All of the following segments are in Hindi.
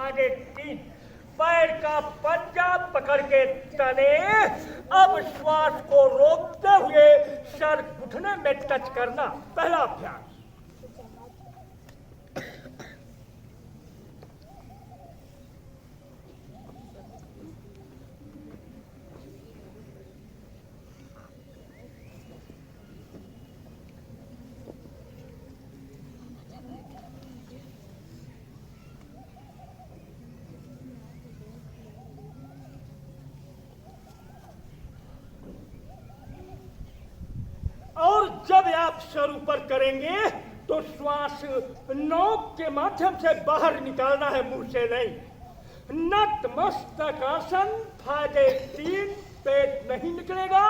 आगे 3, पैर का पंजा पकड़ के तने। अब श्वास को रोकते हुए सर घुटने में टच करना। पहला अभ्यास। और जब आप सर ऊपर करेंगे तो श्वास नोक के माध्यम से बाहर निकालना है, मुंह से नहीं। नतमस्तक आसन, फायदे 3, पेट नहीं निकलेगा,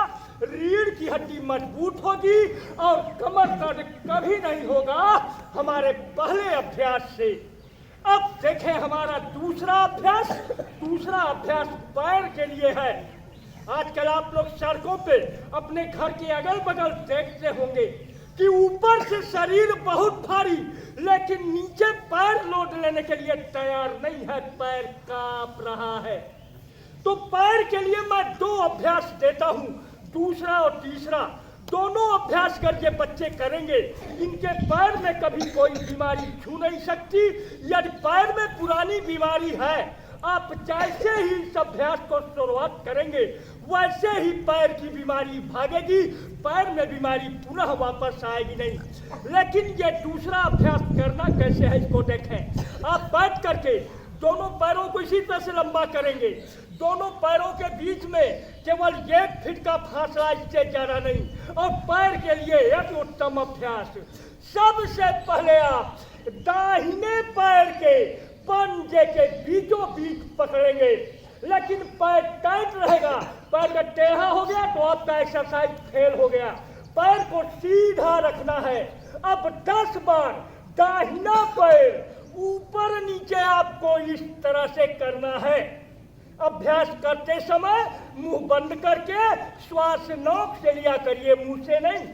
रीढ़ की हड्डी मजबूत होगी और कमर दर्द कभी नहीं होगा हमारे पहले अभ्यास से। अब देखें हमारा दूसरा अभ्यास। दूसरा अभ्यास पैर के लिए है। आजकल आप लोग सड़कों पे अपने घर के अगल बगल देखते होंगे कि ऊपर से शरीर बहुत भारी, लेकिन नीचे पैर लोड लेने के लिए तैयार नहीं है, पैर कांप रहा है। तो पैर के लिए मैं 2 अभ्यास देता हूं, दूसरा और तीसरा। दोनों अभ्यास कर ये बच्चे करेंगे, इनके पैर में कभी कोई बीमारी छू नहीं सकती। यदि पैर में पुरानी बीमारी है, आप जैसे ही इस अभ्यास को शुरुआत करेंगे वैसे ही पैर की बीमारी भागेगी, पैर में बीमारी पुनः वापस आएगी नहीं। लेकिन ये दूसरा अभ्यास करना कैसे है इसको देखें। आप बैठ करके दोनों पैरों को इसी तरह से लंबा करेंगे। दोनों पैरों के बीच में केवल 1 फीट का फासला, इससे ज्यादा नहीं। और पैर के लिए एक उत्तम अभ्यास। सबसे पहले आप दाहिने पैर के पंजे के बीचों बीच पकड़ेंगे, लेकिन पैर टाइट रहेगा। पैर का टेढ़ा हो गया तो आपका एक्सरसाइज फेल हो गया। पैर को सीधा रखना है। अब 10 बार दाहिना पैर ऊपर नीचे आपको इस तरह से करना है। अभ्यास करते समय मुंह बंद करके श्वास नोक से लिया करिए, मुंह से नहीं।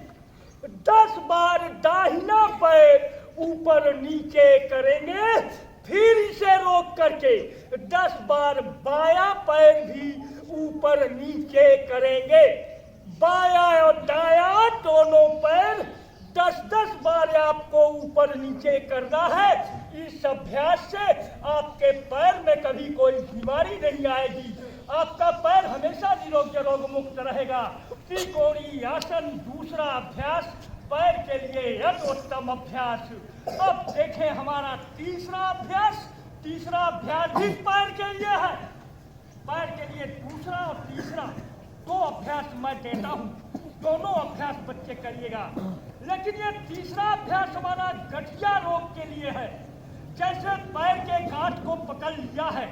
10 बार दाहिना पैर ऊपर नीचे करेंगे, फिर इसे रोक करके 10 बार बाया पैर भी ऊपर नीचे करेंगे। बाया और दाया दोनों पैर 10-10 बार आपको ऊपर नीचे करना है। इस अभ्यास से आपके पैर में कभी कोई बीमारी नहीं आएगी, आपका पैर हमेशा निरोग मुक्त रहेगा। त्रिकोणी आसन दूसरा अभ्यास पैर के लिए एक उत्तम अभ्यास। अब देखें हमारा तीसरा अभ्यास। तीसरा अभ्यास भी पैर के लिए है। पैर के लिए दूसरा और तीसरा 2 अभ्यास मैं देता हूं, दोनों अभ्यास बच्चे करिएगा। लेकिन ये तीसरा अभ्यास हमारा गठिया रोग के लिए है। जैसे पैर के गांठ को पकड़ लिया है,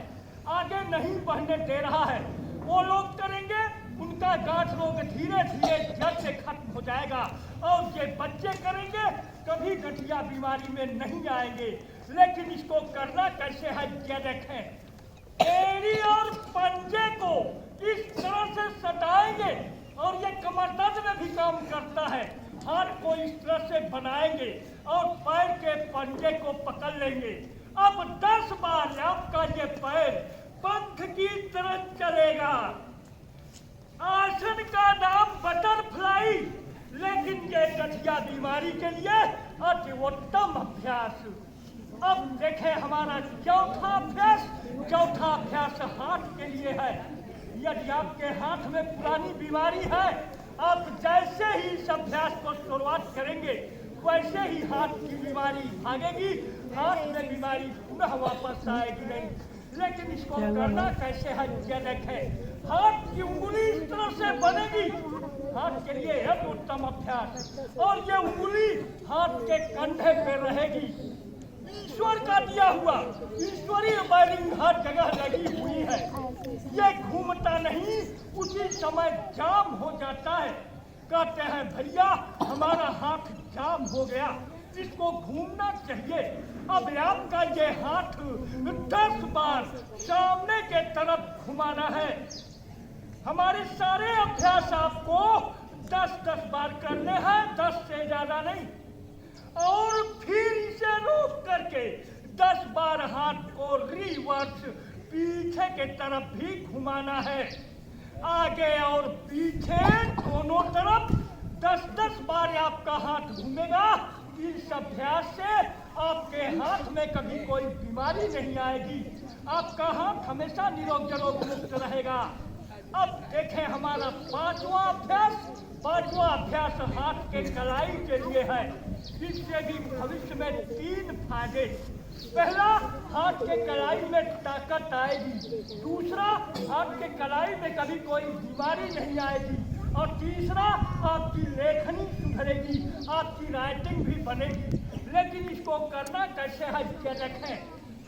आगे नहीं बढ़ने दे रहा है, वो लोग करेंगे, उनका गांठ रोग धीरे धीरे जड़ से खत्म हो जाएगा। और ये बच्चे करेंगे, कभी गठिया बीमारी में नहीं आएंगे। लेकिन इसको करना कैसे है ये देखें। एड़ी और पंजे को इस तरह से सटाएंगे, और ये कमर दर्द में भी काम करता है। हाथ को इस तरह से बनाएंगे और पैर के पंजे को पकड़ लेंगे। अब 10 बार आपका ये पैर पंख की तरह चलेगा। आसन का नाम बटरफ्लाई, लेकिन ये गठिया बीमारी के लिए अति उत्तम अभ्यास। अब देखें हमारा चौथा अभ्यास। चौथा अभ्यास हाथ के लिए है। यदि आपके हाथ में पुरानी बीमारी है, आप जैसे ही इस अभ्यास को शुरुआत करेंगे वैसे ही हाथ की बीमारी भागेगी, हाथ में बीमारी पुनः वापस आएगी नहीं। लेकिन इसको करना कैसे है ये देखें। हाथ की उंगली इस तरह से बनेगी, हाथ के लिए एक उत्तम अभ्यास। और ये उंगली हाथ के कंधे पे रहेगी। ईश्वर का दिया हुआ ईश्वरीय वायरिंग हर जगह लगी हुई है। ये घूमता नहीं, उसी समय जाम हो जाता है। कहते हैं भैया हमारा हाथ जाम हो गया, इसको घूमना चाहिए। अब आपका ये हाथ 10 बार सामने के तरफ घुमाना है। हमारे सारे अभ्यास आपको 10-10 बार करने हैं, 10 से ज्यादा नहीं। और फिर इसे रोक करके 10 बार हाथ को वर्ष पीछे के तरफ भी घुमाना है। आगे और पीछे दोनों तरफ 10-10 बार आपका हाथ घूमेगा। इस अभ्यास से आपके हाथ में कभी कोई बीमारी नहीं आएगी। आपका हाथ हमेशा निरोग मुक्त रहेगा। अब देखें हमारा पांचवा अभ्यास हाथ के कलाई के लिए है। इससे भी भविष्य में 3 फायदे। पहला, हाथ के कलाई में ताकत आएगी। दूसरा, हाथ के कलाई में कभी कोई बीमारी नहीं आएगी। और तीसरा, आपकी लेखनी सुधरेगी, आपकी राइटिंग भी बनेगी। लेकिन इसको करना कैसे है ये देखें।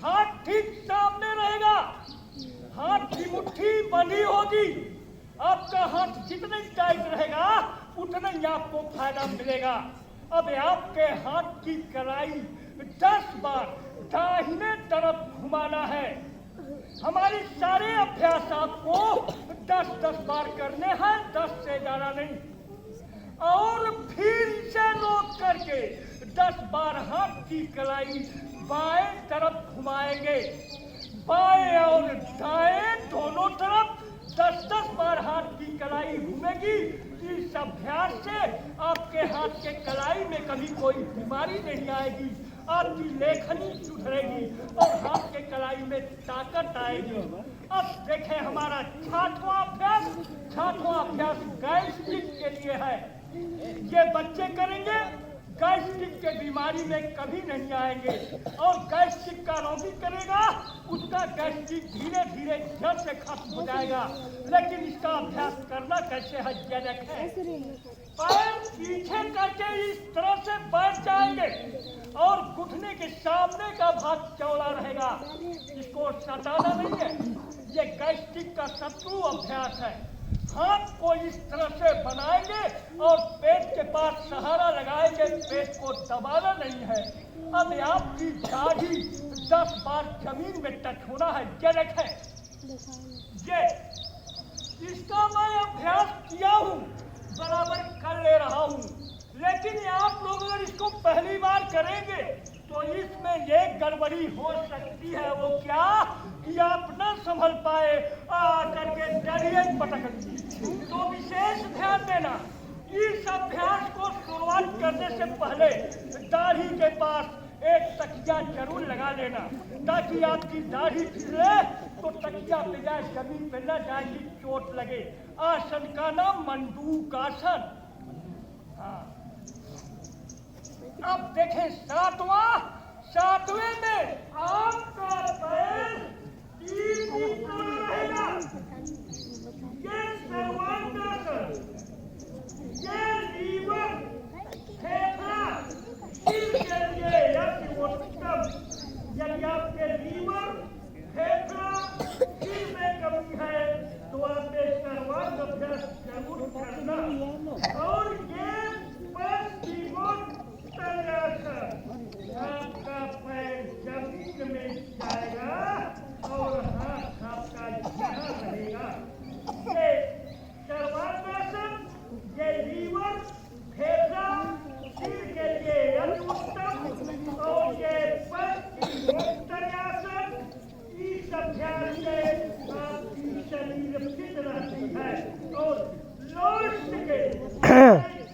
हाथ ठीक सामने रहेगा, हाथ की मुट्ठी बंधी होगी। आपका हाथ जितने टाइट रहेगा उतना ही आपको फायदा मिलेगा। अब आपके हाथ की कलाई 10 बार दाहिने तरफ घुमाना है। हमारे सारे अभ्यास आपको 10-10 बार करने हैं, 10 से ज्यादा नहीं। और फिर इसे रोक करके 10 बार हाथ की कलाई बाएं तरफ घुमाएंगे। बाएं और दाएं दोनों तरफ 10-10 बार हाथ की कलाई घूमेगी। इस अभ्यास से आपके हाथ के कलाई में कभी कोई बीमारी नहीं आएगी, आपकी लेखनी सुधरेगी और हाथ के कलाई में ताकत आएगी। अब देखें हमारा छठवां अभ्यास गैस्ट्रिक के लिए है। ये बच्चे करेंगे, गैस्ट्रिक के बीमारी में कभी नहीं आएंगे। और गैस्ट्रिक का रोगी करेगा, उसका गैस्ट्रिक धीरे धीरे जड़ से खत्म हो जाएगा। लेकिन इसका अभ्यास करना कैसे है ये देखें। पैर पीछे करके इस तरह से बैठ जाएंगे और घुटने के सामने का भाग चौड़ा रहेगा। इसको सटाना नहीं है, ये गैस्ट्रिक का शत्रु अभ्यास है। हाथ को इस तरह से बनाएंगे और पेट के पास सहारा लगाएंगे, पेट को दबाना नहीं है। अब आपकी दाढ़ी 10 बार जमीन में टच होना है। ये देखें, ये इसका मैं अभ्यास किया हूँ, बराबर कर ले रहा हूँ। लेकिन आप लोग अगर इसको पहली बार करेंगे तो इसमें ये गड़बड़ी हो सकती है। वो क्या कि आप न संभल पाए करके डरिए पटक दी। तो विशेष ध्यान देना, इस अभ्यास को शुरुआत करने से पहले दाढ़ी के पास एक तकिया जरूर लगा लेना, ताकि आपकी दाढ़ी फिसले तो तकिया पे जाए, जमीन पे न जाएगी, चोट लगे। आसन का नाम मंडूक आसन। हाँ, अब देखें सातवें में आपका पैर 3 रहेगा। ये सर्वांगासन, ये लीवर, फेफड़ा, इसके लिए यदि आपके लीवर, फेफड़ा, दिल में कमी है तो आप सर्वांग अभ्यास जरूर करना। और ये आपका पैर जमीन में जाएगा और हाथ आपका यहाँ रहेगा। ये सर्वांगासन, ये लीवर, फेफड़ा, सिर के लिए अति उत्तम। और ये पश्चिमोत्तरासन, इस अभ्यास से आपकी शरीर फिट रहती है। और लोस्ट के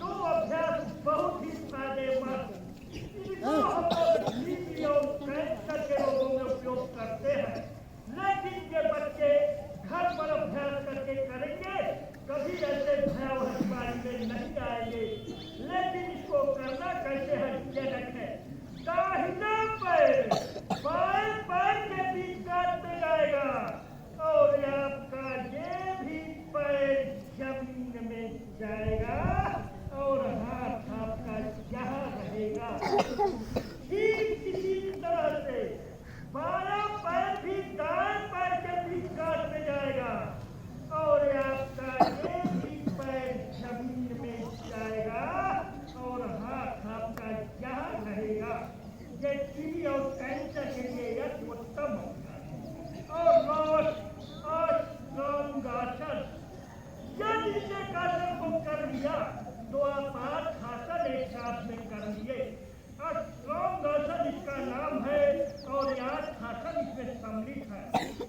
2 अभ्यास बहुत ही फायदेमंद, इनको हम बीपी और कैंसर के रोगों में उपयोग करते हैं। लेकिन ये बच्चे घर पर अभ्यास करके करेंगे, कभी ऐसे भयावह बीमारी में नहीं आएंगे। लेकिन इसको करना कैसे है ये देखें। दाहिना पैर बाएं पैर के बीच काट में जाएगा और आपका ये भी पैर जमीन में जाएगा और हाथ आपका यहाँ रहेगा। ठीक इसी तरह से बायां पैर भी दाएं पैर के बीच काट में जाएगा और आपका ये भी पैर जमीन में जाएगा और हाथ आपका यहाँ रहेगा। ये टीबी और कैंसर के लिए यह उत्तम होगा। और अष्टांगासन, यदि इस आसन को कर लिया तो आप 8 आसन एक साथ में कर लिए। अष्टांगासन इसका नाम है और 8 आसन इसमें संबंधित है।